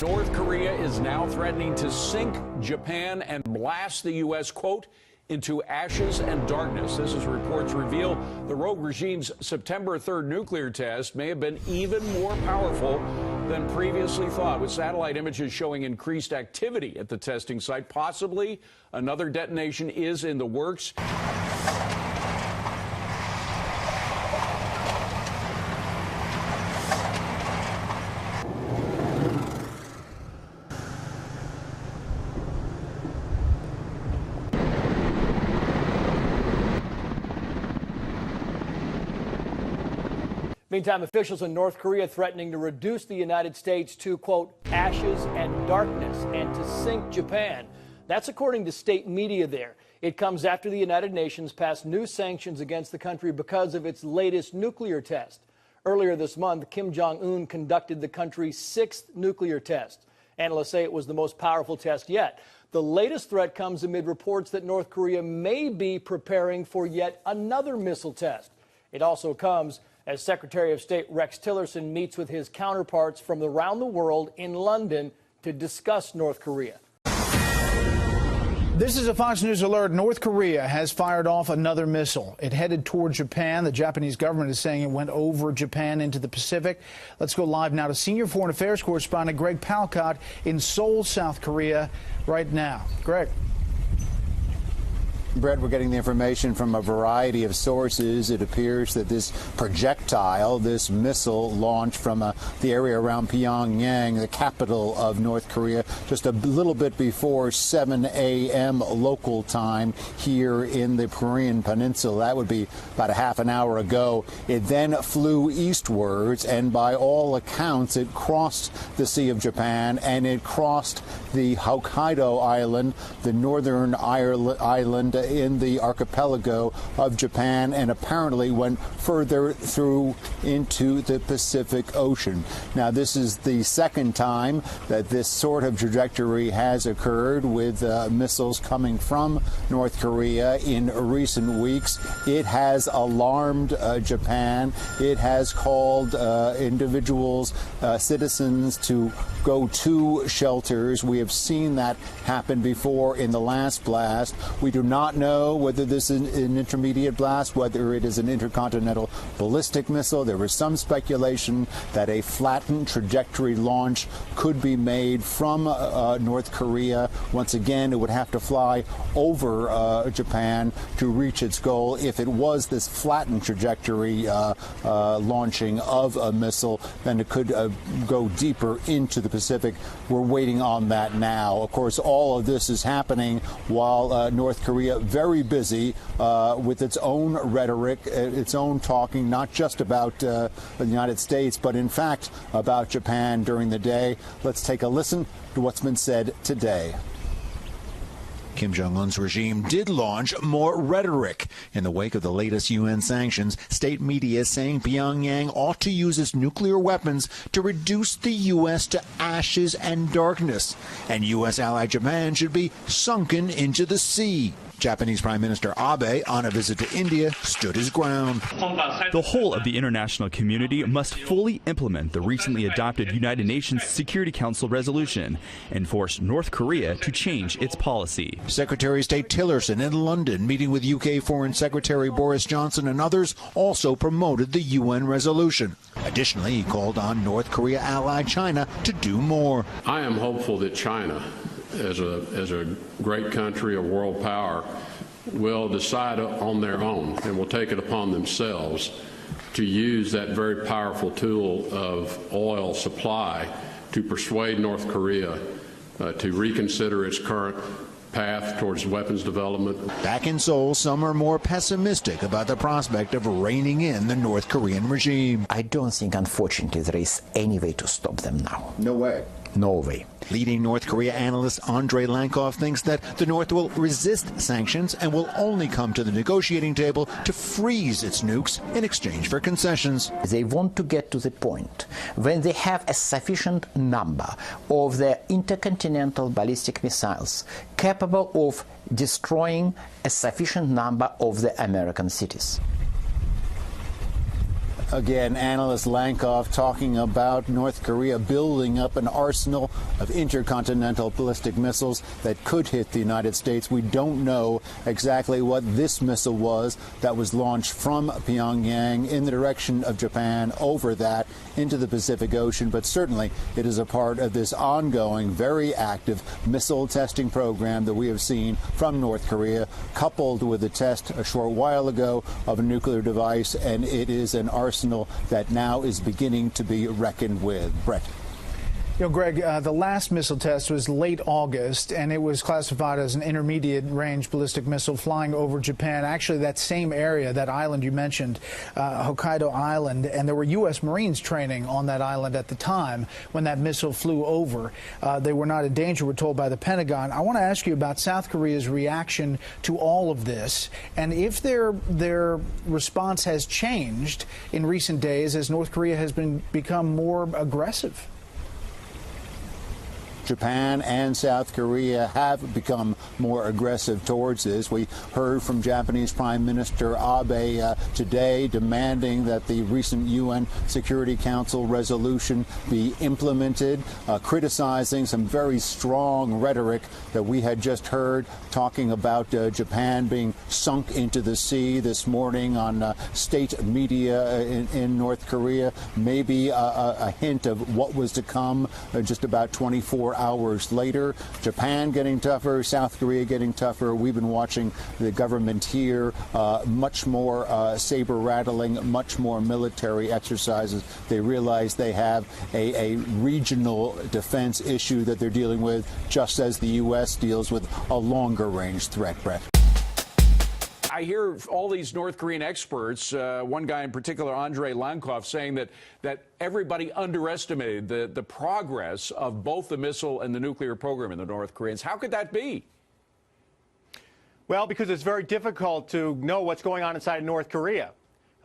North Korea is now threatening to sink Japan and blast the U.S., quote, into ashes and darkness. This as reports reveal the rogue regime's September 3rd nuclear test may have been even more powerful than previously thought, with satellite images showing increased activity at the testing site. Possibly another detonation is in the works. Meantime, officials in North Korea threatening to reduce the United States to, quote, ashes and darkness and to sink Japan. That's according to state media there. It comes after the United Nations passed new sanctions against the country because of its latest nuclear test. Earlier this month, Kim Jong-un conducted the country's 6th nuclear test. Analysts say it was the most powerful test yet. The latest threat comes amid reports that North Korea may be preparing for yet another missile test. It also comes as Secretary of State Rex Tillerson meets with his counterparts from around the world in London to discuss North Korea. This is a Fox News alert. North Korea has fired off another missile. It headed toward Japan. The Japanese government is saying it went over Japan into the Pacific. Let's go live now to senior foreign affairs correspondent Greg Palcott in Seoul, South Korea right now. Greg. Brett, we're getting the information from a variety of sources. It appears that this projectile, this missile launched from the area around Pyongyang, the capital of North Korea, just a little bit before 7 a.m. local time here in the Korean Peninsula. That would be about a half an hour ago. It then flew eastwards, and by all accounts, it crossed the Sea of Japan, and it crossed the Hokkaido Island, the northern island in the archipelago of Japan, and apparently went further through into the Pacific Ocean. Now, this is the second time that this sort of trajectory has occurred with missiles coming from North Korea in recent weeks. It has alarmed Japan. It has called individuals, citizens, to go to shelters. We have seen that happen before in the last blast. We do not know whether this is an intermediate blast, whether it is an intercontinental ballistic missile. There was some speculation that a flattened trajectory launch could be made from North Korea. Once again, it would have to fly over Japan to reach its goal. If it was this flattened trajectory launching of a missile, then it could go deeper into the Pacific. We're waiting on that now. Of course, all of this is happening while North Korea very busy with its own rhetoric, its own talking, not just about the United States, but in fact about Japan during the day. Let's take a listen to what's been said today. Kim Jong-un's regime did launch more rhetoric in the wake of the latest UN sanctions. State media saying Pyongyang ought to use its nuclear weapons to reduce the U.S. to ashes and darkness, and U.S. ally Japan should be sunken into the sea. Japanese Prime Minister Abe, on a visit to India, stood his ground. The whole of the international community must fully implement the recently adopted United Nations Security Council resolution and force North Korea to change its policy. Secretary of State Tillerson in London, meeting with UK Foreign Secretary Boris Johnson and others, also promoted the UN resolution. Additionally, he called on North Korea ally China to do more. I am hopeful that China, as a great country, a world power, will decide on their own and will take it upon themselves to use that very powerful tool of oil supply to persuade North Korea to reconsider its current path towards weapons development. Back in Seoul, some are more pessimistic about the prospect of reining in the North Korean regime. I don't think, unfortunately, there is any way to stop them now. No way. No way. Leading North Korea analyst Andrei Lankov thinks that the North will resist sanctions and will only come to the negotiating table to freeze its nukes in exchange for concessions. They want to get to the point when they have a sufficient number of their intercontinental ballistic missiles capable of destroying a sufficient number of the American cities. Again, analyst Lankoff talking about North Korea building up an arsenal of intercontinental ballistic missiles that could hit the United States. We don't know exactly what this missile was that was launched from Pyongyang in the direction of Japan over that into the Pacific Ocean, but certainly it is a part of this ongoing, very active missile testing program that we have seen from North Korea, coupled with a test a short while ago of a nuclear device, and it is an arsenal that now is beginning to be reckoned with. Brett. You know, Greg, the last missile test was late August, and it was classified as an intermediate-range ballistic missile flying over Japan. Actually, that same area, that island you mentioned, Hokkaido Island, and there were U.S. Marines training on that island at the time when that missile flew over. They were not in danger, we're told by the Pentagon. I want to ask you about South Korea's reaction to all of this, and if their response has changed in recent days as North Korea has become more aggressive. Japan and South Korea have become more aggressive towards this. We heard from Japanese Prime Minister Abe today demanding that the recent UN Security Council resolution be implemented, criticizing some very strong rhetoric that we had just heard, talking about Japan being sunk into the sea this morning on state media in North Korea. Maybe a hint of what was to come just about 24 hours later. Japan getting tougher, South Korea getting tougher. We've been watching the government here much more saber rattling, much more military exercises. They realize they have a regional defense issue that they're dealing with, just as the U.S. deals with a longer range threat, Brett. I hear all these North Korean experts, one guy in particular, Andrei Lankoff, saying that everybody underestimated the progress of both the missile and the nuclear program in the North Koreans. How could that be? Well, because it's very difficult to know what's going on inside North Korea.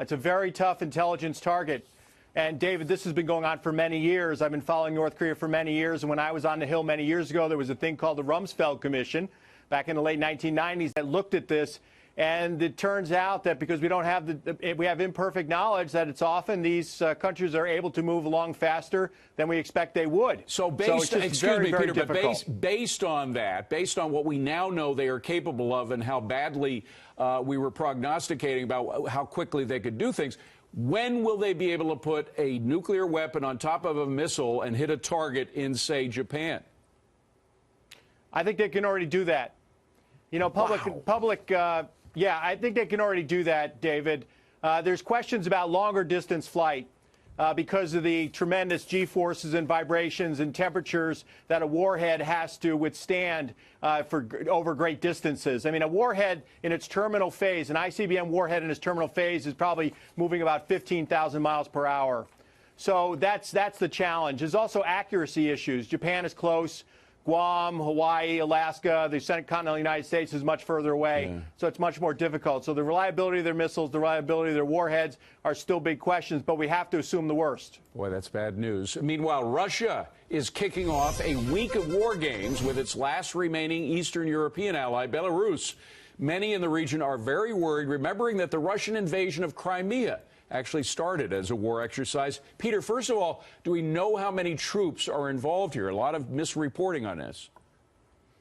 It's a very tough intelligence target. And, David, this has been going on for many years. I've been following North Korea for many years. And when I was on the Hill many years ago, there was a thing called the Rumsfeld Commission back in the late 1990s that looked at this. And it turns out that because we don't have we have imperfect knowledge, that it's often these countries are able to move along faster than we expect they would. So based, excuse me, Peter, but based on that, based on what we now know they are capable of and how badly we were prognosticating about how quickly they could do things, when will they be able to put a nuclear weapon on top of a missile and hit a target in, say, Japan? I think they can already do that. You know, yeah, I think they can already do that, David. There's questions about longer distance flight because of the tremendous G-forces and vibrations and temperatures that a warhead has to withstand over great distances. I mean, a warhead in its terminal phase, an ICBM warhead in its terminal phase is probably moving about 15,000 miles per hour. So that's the challenge. There's also accuracy issues. Japan is close. Guam, Hawaii, Alaska, the continental United States is much further away, so it's much more difficult. So the reliability of their missiles, the reliability of their warheads are still big questions, but we have to assume the worst. Boy, that's bad news. Meanwhile, Russia is kicking off a week of war games with its last remaining Eastern European ally, Belarus. Many in the region are very worried, remembering that the Russian invasion of Crimea actually started as a war exercise. Peter, first of all, do we know how many troops are involved here? A lot of misreporting on this.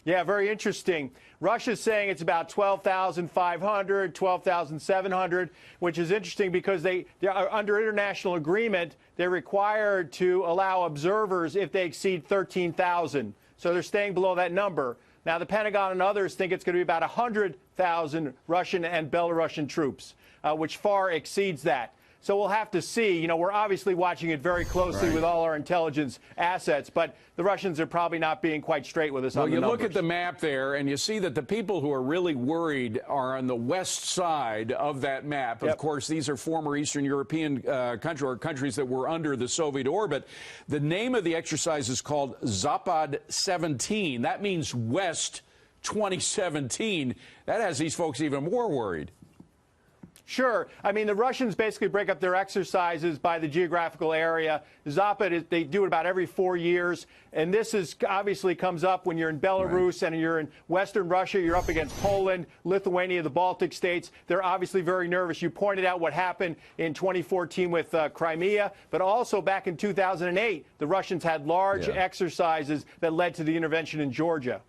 Yeah, very interesting. Russia's saying it's about 12,500, 12,700, which is interesting because they are under international agreement. They're required to allow observers if they exceed 13,000. So they're staying below that number. Now, the Pentagon and others think it's going to be about 100,000 Russian and Belarusian troops, which far exceeds that. So we'll have to see. You know, we're obviously watching it very closely with all our intelligence assets, but the Russians are probably not being quite straight with us on the numbers. Well, you look at the map there, and you see that the people who are really worried are on the west side of that map. Of course, these are former Eastern European countries that were under the Soviet orbit. The name of the exercise is called Zapad 17. That means West 2017. That has these folks even more worried. Sure. I mean, the Russians basically break up their exercises by the geographical area. Zapad, they do it about every 4 years. And this is obviously comes up when you're in Belarus and you're in Western Russia. You're up against Poland, Lithuania, the Baltic states. They're obviously very nervous. You pointed out what happened in 2014 with Crimea, but also back in 2008, the Russians had large exercises that led to the intervention in Georgia.